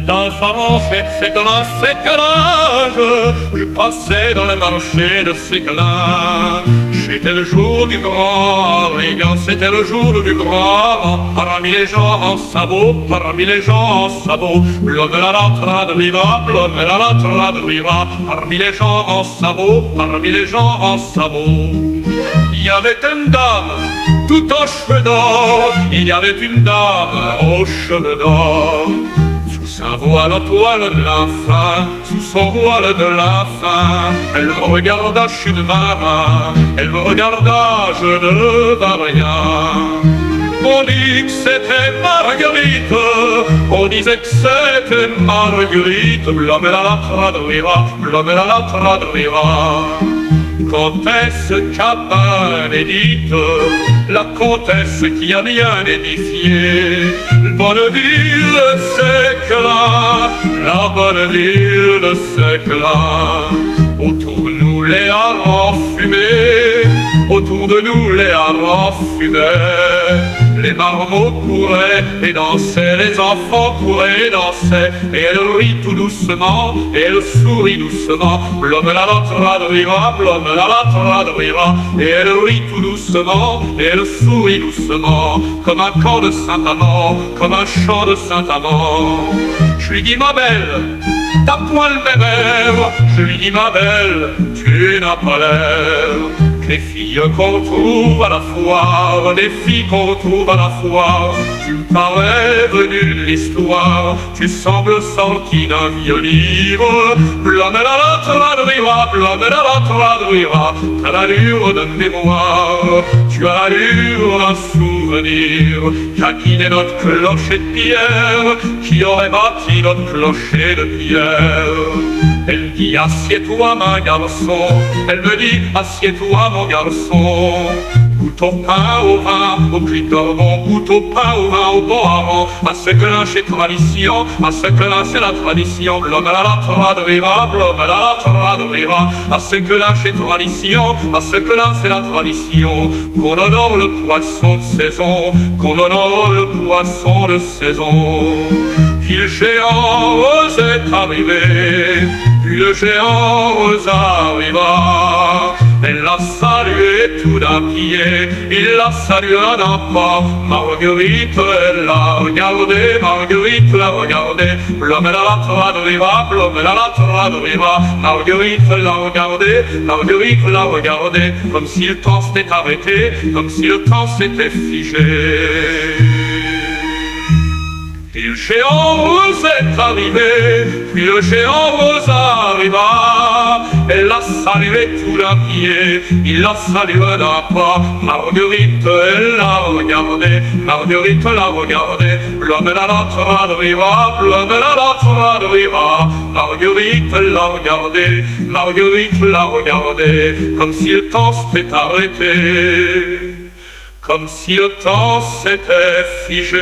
dansant cette danse, cette nage, je passais dans le marché de Séquelin. C'était le jour du grand régal, c'était le jour du grand. Parmi les gens en sabots, parmi les gens en sabots, l'homme de la traduira, l'homme de la traduira. Parmi les gens en sabots, parmi les gens en sabots. Il y avait une dame, tout en cheveux d'or. Il y avait une dame aux cheveux d'or. Sous sa voile en toile de la fin, sous son voile de la fin, elle me regarda, je suis de marin. Elle me regarda, je ne vois rien. On dit que c'était Marguerite, on disait que c'était Marguerite. L'homme la traduira, l'homme la traduira. Comtesse Cabanedite, la comtesse qui a bien édifié bonne ville de Séquelin, la bonne ville de Séquelin. Autour de nous les harengs fumaient, autour de nous les harengs fumaient. Les marmots couraient et dansaient, les enfants couraient et dansaient. Et elle rit tout doucement, et elle sourit doucement. L'homme la traduira, l'homme la traduira. Et elle rit tout doucement, et elle sourit doucement. Comme un chant de Saint-Amand, comme un chant de Saint-Amand. Je lui dis ma belle, t'as point le même air. Je lui dis ma belle, tu n'as pas l'air. Les filles qu'on trouve à la foire, les filles qu'on trouve à la foire, tu me parais venu de l'histoire, tu sembles sorti d'un vieux livre. L'homme la traduira, l'homme la traduira, t'as l'allure d'un mémoire, tu as l'allure d'un souvenir, qui est notre clocher de pierre, qui aurait bâti notre clocher de pierre. Elle dit assieds-toi ma garçon, elle me dit assieds-toi mon garçon. Goûte au pain au vin, au puits d'Orbon, goûte au pain au vin, au bon hareng. À Séquelin c'est tradition, à Séquelin c'est la tradition. L'homme la traduira, l'homme la traduira. À Séquelin c'est tradition, à Séquelin c'est la tradition. Qu'on honore le poisson de saison, qu'on honore le poisson de saison. Puis le géant est arrivé, puis le géant arriva. Elle l'a salué tout d'un pied, il l'a salué d'un pas. Marguerite, elle l'a regardé, Marguerite l'a regardé. L'homme la traduira, l'homme la traduira. Marguerite l'a regardé, Marguerite l'a regardé. Comme si le temps s'était arrêté, comme si le temps s'était figé. Puis le géant est arrivé, puis le géant arriva. Elle l'a salué tout d'un pied, il l'a salué d'un pas. Marguerite, elle l'a regardé, Marguerite l'a regardé. L'homme la traduira, l'homme la traduira. Marguerite l'a regardé, Marguerite l'a regardé. Comme si le temps s'était arrêté, comme si le temps s'était figé.